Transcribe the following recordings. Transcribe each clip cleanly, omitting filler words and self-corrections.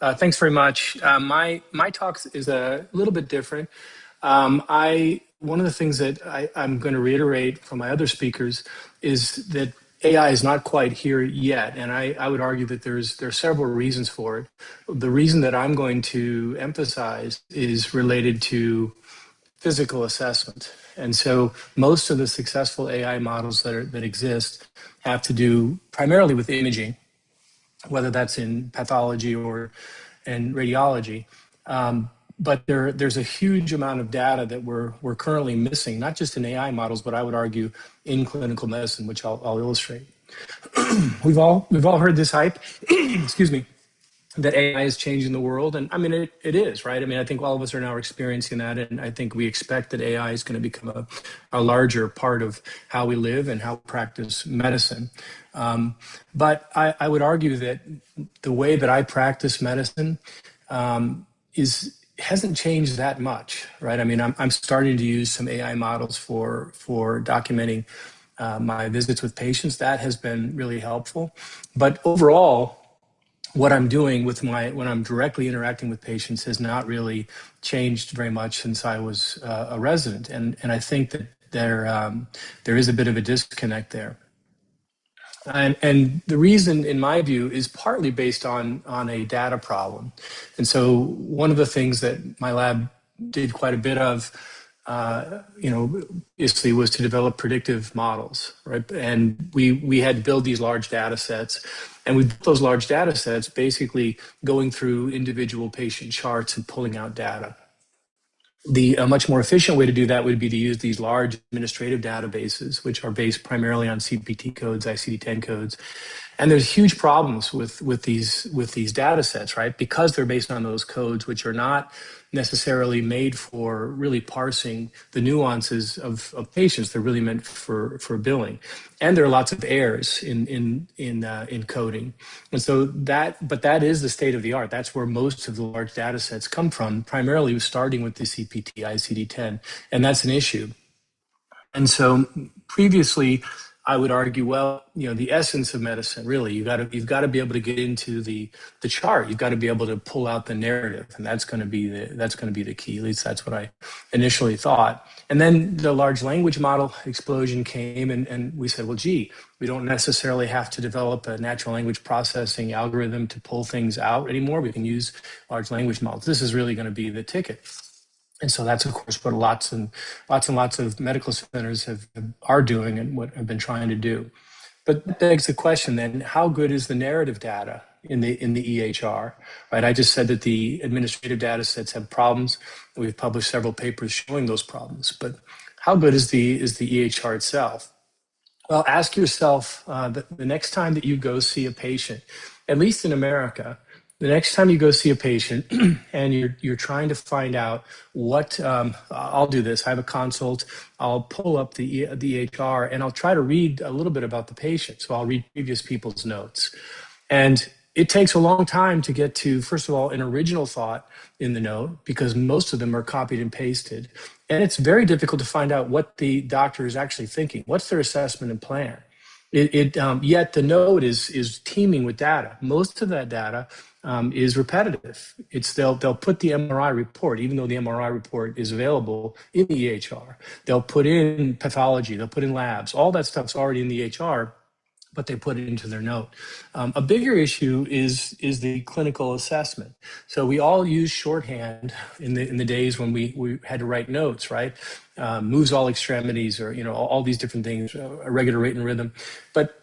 Thanks very much. My talk is a little bit different. One of the things that I'm going to reiterate from my other speakers is that AI is not quite here yet, and I would argue that there are several reasons for it. The reason that I'm going to emphasize is related to physical assessment. And so most of the successful AI models that exist have to do primarily with imaging, whether that's in pathology or in radiology. But there's a huge amount of data that we're currently missing, not just in AI models, but I would argue in clinical medicine, which I'll illustrate. We've all heard this hype, excuse me, that AI is changing the world. And I mean, it is, right? I mean, I think all of us are now experiencing that. And I think we expect that AI is going to become a larger part of how we live and how we practice medicine. But I would argue that the way that I practice medicine hasn't changed that much, right? I mean, I'm starting to use some AI models for documenting my visits with patients. That has been really helpful. But overall, what I'm doing when I'm directly interacting with patients has not really changed very much since I was a resident. And I think that there is a bit of a disconnect there. And the reason, in my view, is partly based on a data problem. And so one of the things that my lab did quite a bit of, obviously was to develop predictive models, right? And we had to build these large data sets. And we built those large data sets basically going through individual patient charts and pulling out data. A much more efficient way to do that would be to use these large administrative databases, which are based primarily on CPT codes, ICD-10 codes. And there's huge problems with these data sets, right? Because they're based on those codes, which are not necessarily made for really parsing the nuances of patients. They're really meant for billing. And there are lots of errors in coding. And so that is the state of the art. That's where most of the large data sets come from, primarily starting with the CPT, ICD-10. And that's an issue. And so previously, I would argue, well, the essence of medicine, really, you've got to be able to get into the chart. You've got to be able to pull out the narrative, and that's going to be the key. At least that's what I initially thought. And then the large language model explosion came, and we said, well, gee, we don't necessarily have to develop a natural language processing algorithm to pull things out anymore. We can use large language models. This is really going to be the ticket. And so that's, of course, what lots and lots of medical centers are doing and what have been trying to do. But that begs the question then, how good is the narrative data in the EHR, right? I just said that the administrative data sets have problems. We've published several papers showing those problems. But how good is the EHR itself? Well, ask yourself the next time that you go see a patient, at least in America, the next time you go see a patient and you're trying to find out what, I'll do this, I have a consult, I'll pull up the EHR and I'll try to read a little bit about the patient. So I'll read previous people's notes. And it takes a long time to get to, first of all, an original thought in the note, because most of them are copied and pasted. And it's very difficult to find out what the doctor is actually thinking. What's their assessment and plan? Yet the note is teeming with data. Most of that data is repetitive. They'll put the MRI report, even though the MRI report is available in the EHR. They'll put in pathology, they'll put in labs. All that stuff's already in the EHR, but they put it into their note. A bigger issue is the clinical assessment. So we all use shorthand in the days when we had to write notes, right? Moves all extremities, or all these different things, irregular rate and rhythm, but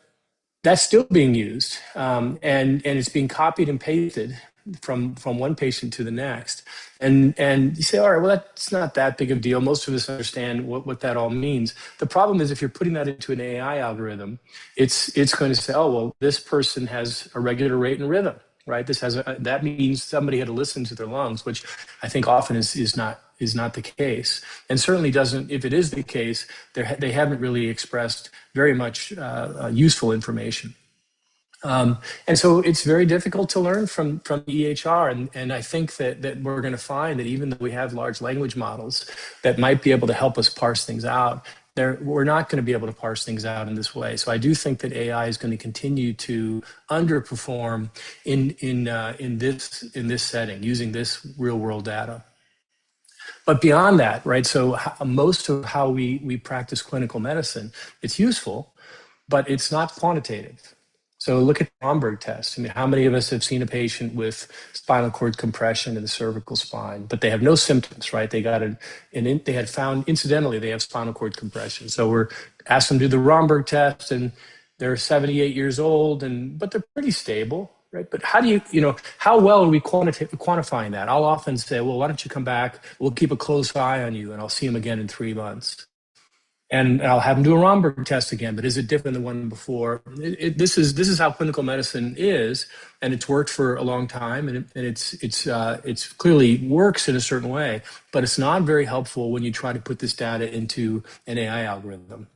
that's still being used, and it's being copied and pasted from one patient to the next. And you say, all right, well, that's not that big of a deal. Most of us understand what that all means. The problem is if you're putting that into an AI algorithm, it's going to say, oh, well, this person has a regular rate and rhythm, right? That means somebody had to listen to their lungs, which I think often is not the case, and certainly doesn't. If it is the case, they haven't really expressed very much useful information. And so it's very difficult to learn from EHR. And I think that we're going to find that even though we have large language models that might be able to help us parse things out, we're not going to be able to parse things out in this way. So I do think that AI is going to continue to underperform in this setting using this real world data. But beyond that, right? So most of how we practice clinical medicine, it's useful, but it's not quantitative. So look at the Romberg test. I mean, how many of us have seen a patient with spinal cord compression in the cervical spine, but they have no symptoms, right? They had found incidentally they have spinal cord compression. So we're asked them to do the Romberg test, and they're 78 years old, but they're pretty stable, right? But how do how well are we quantifying that? I'll often say, well, why don't you come back? We'll keep a close eye on you, and I'll see him again in 3 months. And I'll have them do a Romberg test again, but is it different than the one before? This is how clinical medicine is, and it's worked for a long time, and it's clearly works in a certain way, but it's not very helpful when you try to put this data into an AI algorithm.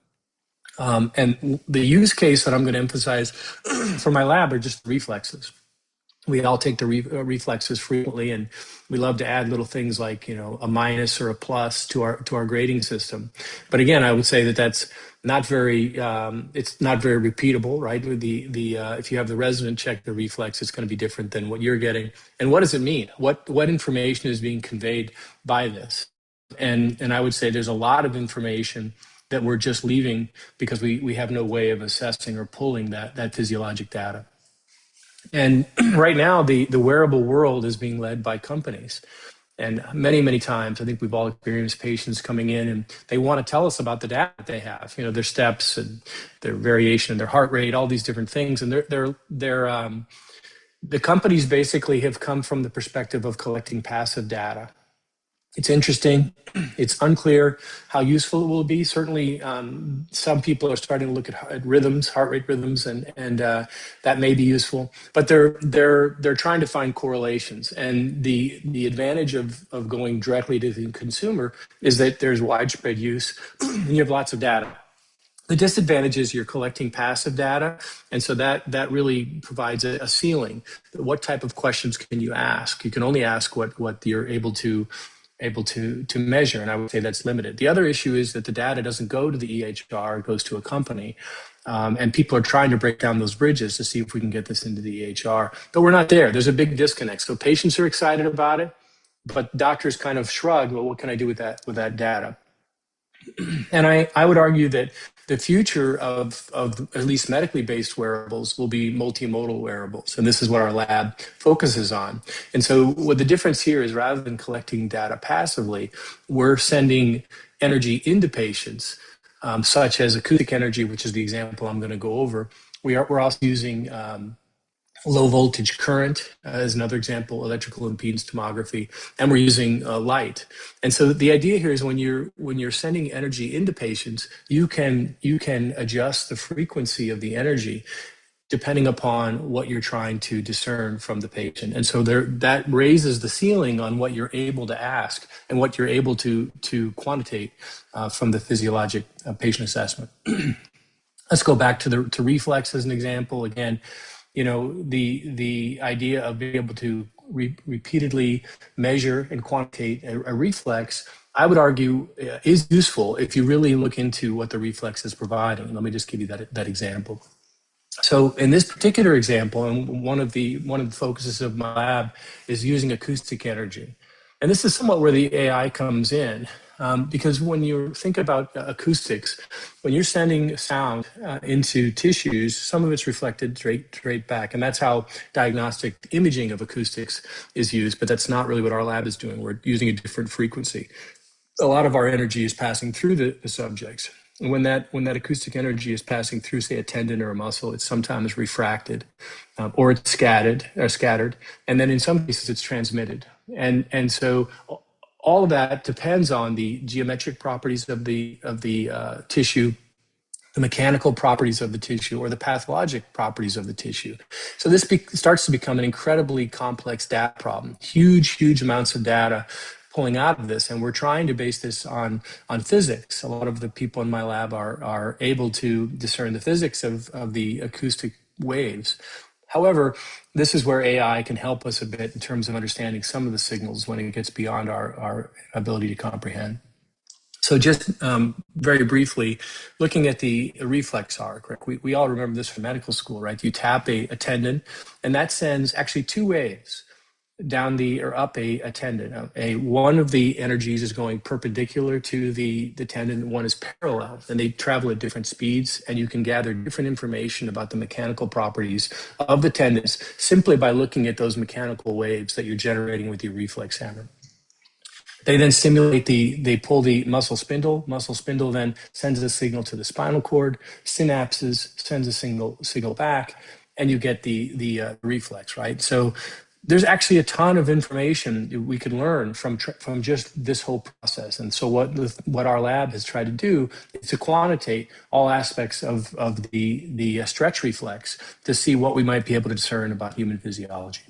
And the use case that I'm going to emphasize for my lab are just reflexes. We all take the reflexes frequently, and we love to add little things like a minus or a plus to our grading system. But again, I would say that that's not very it's not very repeatable, right? If you have the resident check the reflex, it's going to be different than what you're getting. And what does it mean? What information is being conveyed by this? And I would say there's a lot of information that we're just leaving because we have no way of assessing or pulling that physiologic data. And right now, the wearable world is being led by companies. And many, many times, I think we've all experienced patients coming in and they want to tell us about the data they have, their steps and their variation in their heart rate, all these different things. And the companies basically have come from the perspective of collecting passive data. It's interesting. It's unclear how useful it will be. Certainly, some people are starting to look at rhythms, heart rate rhythms, and that may be useful. But they're trying to find correlations. And the advantage of going directly to the consumer is that there's widespread use, and you have lots of data. The disadvantage is you're collecting passive data, and so that really provides a ceiling. What type of questions can you ask? You can only ask what you're able to measure, and I would say that's limited. The other issue is that the data doesn't go to the EHR, it goes to a company, and people are trying to break down those bridges to see if we can get this into the EHR, but we're not there. There's a big disconnect. So patients are excited about it, but doctors kind of shrug, well, what can I do with that data? And I would argue that the future of at least medically based wearables will be multimodal wearables. And this is what our lab focuses on. And so what the difference here is, rather than collecting data passively, we're sending energy into patients, such as acoustic energy, which is the example I'm going to go over. We're also using low voltage current as another example, electrical impedance tomography, and we're using light. And so the idea here is when you're sending energy into patients, you can adjust the frequency of the energy depending upon what you're trying to discern from the patient. And so that raises the ceiling on what you're able to ask and what you're able to quantitate from the physiologic patient assessment. Let's go back to reflex as an example. Again, the idea of being able to repeatedly measure and quantitate a reflex, I would argue, is useful if you really look into what the reflex is providing. Let me just give you that example. So in this particular example, and one of the focuses of my lab is using acoustic energy. And this is somewhat where the AI comes in, because when you think about acoustics, when you're sending sound into tissues, some of it's reflected straight back. And that's how diagnostic imaging of acoustics is used, but that's not really what our lab is doing. We're using a different frequency. A lot of our energy is passing through the subjects. And when that acoustic energy is passing through, say, a tendon or a muscle, it's sometimes refracted, or it's scattered, and then in some cases it's transmitted. And so all of that depends on the geometric properties of the tissue, the mechanical properties of the tissue, or the pathologic properties of the tissue. So this starts to become an incredibly complex data problem. Huge amounts of data pulling out of this, and we're trying to base this on physics. A lot of the people in my lab are able to discern the physics of the acoustic waves. However, this is where AI can help us a bit in terms of understanding some of the signals when it gets beyond our ability to comprehend. So just very briefly, looking at the reflex arc, right? We all remember this from medical school, right? You tap a tendon, and that sends actually two waves down or up a tendon. One of the energies is going perpendicular to the tendon, one is parallel, and they travel at different speeds, and you can gather different information about the mechanical properties of the tendons simply by looking at those mechanical waves that you're generating with your reflex hammer. They then stimulate they pull the muscle spindle. Muscle spindle then sends a signal to the spinal cord. Synapses sends a signal back, and you get the reflex, right? So there's actually a ton of information we can learn from just this whole process. And so what our lab has tried to do is to quantitate all aspects of the stretch reflex to see what we might be able to discern about human physiology.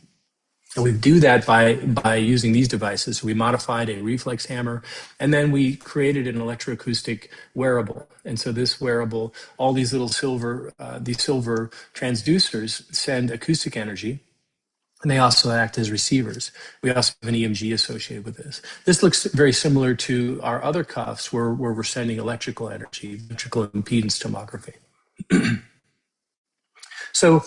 And we do that by using these devices. So we modified a reflex hammer, and then we created an electroacoustic wearable. And so this wearable, all these little silver transducers send acoustic energy, and they also act as receivers. We also have an EMG associated with this. This looks very similar to our other cuffs where we're sending electrical energy, electrical impedance tomography. So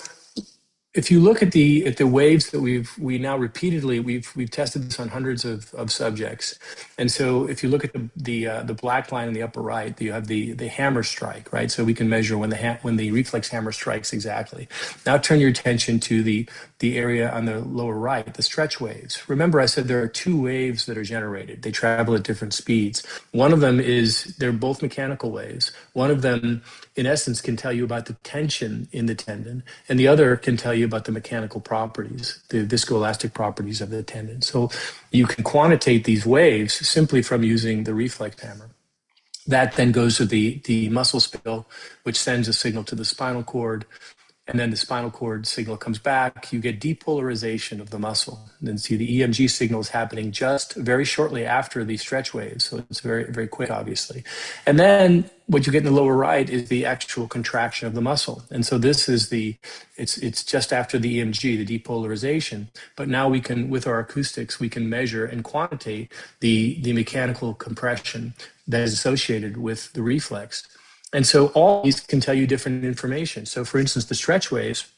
if you look at the waves that we now repeatedly we've tested this on hundreds of subjects, and so if you look at the black line in the upper right, you have the hammer strike, right? So we can measure when the reflex hammer strikes exactly. Now turn your attention to the area on the lower right, the stretch waves. Remember, I said there are two waves that are generated. They travel at different speeds. One of them they're both mechanical waves. One of them, in essence, can tell you about the tension in the tendon, and the other can tell you about the mechanical properties, the viscoelastic properties of the tendon. So you can quantitate these waves simply from using the reflex hammer. That then goes to the muscle spindle, which sends a signal to the spinal cord, and then the spinal cord signal comes back. You get depolarization of the muscle. And then see the EMG signal is happening just very shortly after the stretch waves. So it's very, very quick, obviously. And then what you get in the lower right is the actual contraction of the muscle. And so this is it's just after the EMG, the depolarization. But now we can, with our acoustics, we can measure and quantitate the mechanical compression that is associated with the reflex. And so all these can tell you different information. So for instance, the stretch waves,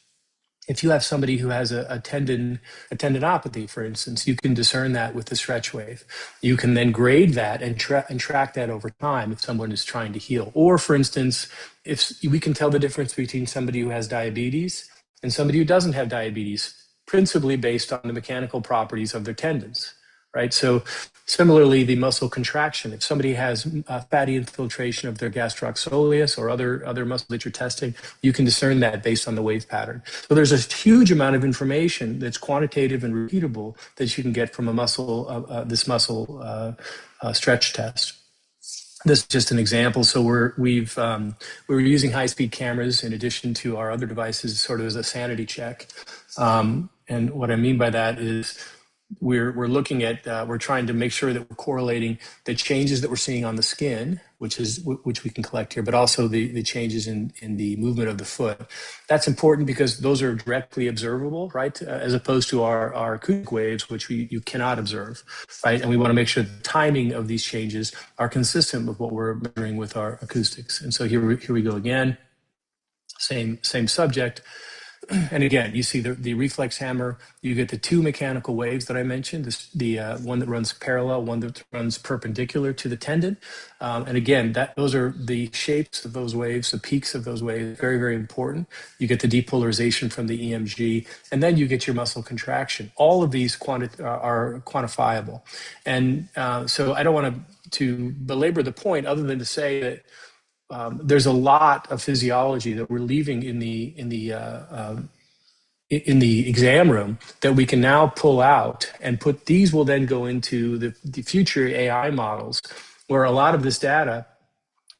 if you have somebody who has a tendinopathy, for instance, you can discern that with the stretch wave. You can then grade that and track that over time if someone is trying to heal. Or for instance, if we can tell the difference between somebody who has diabetes and somebody who doesn't have diabetes, principally based on the mechanical properties of their tendons. Right. So similarly, the muscle contraction, if somebody has fatty infiltration of their gastrocsoleus or other muscle that you're testing, you can discern that based on the wave pattern. So there's a huge amount of information that's quantitative and repeatable that you can get from this muscle stretch test. This is just an example. So we're using high-speed cameras in addition to our other devices, sort of as a sanity check. And what I mean by that is, we're looking at we're trying to make sure that we're correlating the changes that we're seeing on the skin, which we can collect here, but also the changes in the movement of the foot. That's important because those are directly observable, right? As opposed to our acoustic waves, which you cannot observe, right? And we want to make sure the timing of these changes are consistent with what we're measuring with our acoustics. And so here we go again. Same subject. And again, you see the reflex hammer, you get the two mechanical waves that I mentioned, the one that runs parallel, one that runs perpendicular to the tendon. And again, those are the shapes of those waves, the peaks of those waves, very, very important. You get the depolarization from the EMG, and then you get your muscle contraction. All of these are quantifiable. And so I don't want to belabor the point other than to say that there's a lot of physiology that we're leaving in the exam room that we can now pull out and put. These will then go into the future AI models, where a lot of this data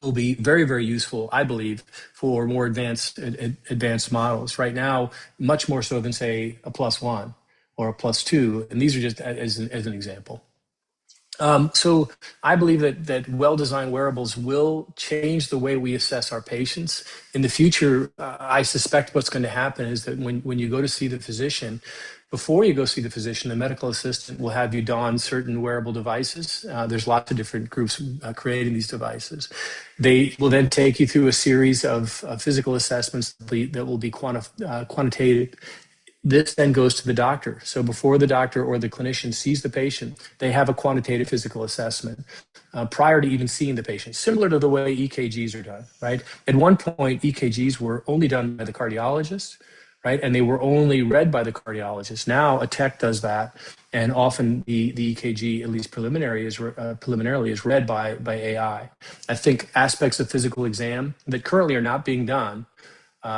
will be very, very useful, I believe, for more advanced models. Right now, much more so than, say, a +1 or a +2, and these are just as an example. So I believe that well-designed wearables will change the way we assess our patients. In the future, I suspect what's going to happen is that when you go to see the physician, before you go see the physician, the medical assistant will have you don certain wearable devices. There's lots of different groups creating these devices. They will then take you through a series of physical assessments that will be quantitative. This then goes to the doctor. So before the doctor or the clinician sees the patient, they have a quantitative physical assessment prior to even seeing the patient, similar to the way EKGs are done, right? At one point, EKGs were only done by the cardiologist, right? And they were only read by the cardiologist. Now a tech does that, and often the EKG, at least preliminarily, is read by AI. I think aspects of physical exam that currently are not being done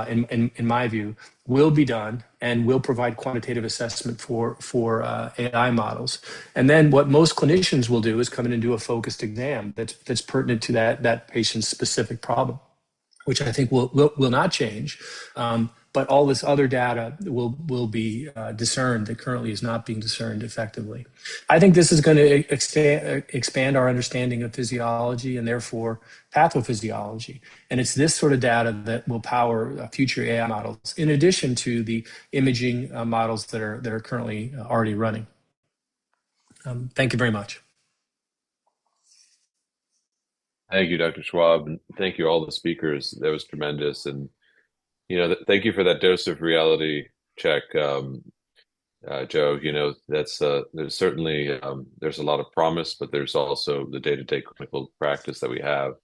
in my view, will be done and will provide quantitative assessment for AI models. And then what most clinicians will do is come in and do a focused exam that's pertinent to that patient's specific problem, which I think will not change. But all this other data will be discerned that currently is not being discerned effectively. I think this is going to expand our understanding of physiology and therefore pathophysiology. And it's this sort of data that will power future AI models, in addition to the imaging models that are currently already running. Thank you very much. Thank you, Dr. Schwab, and thank you all the speakers. That was tremendous, and thank you for that dose of reality check, Joe. That's there's certainly there's a lot of promise, but there's also the day-to-day clinical practice that we have.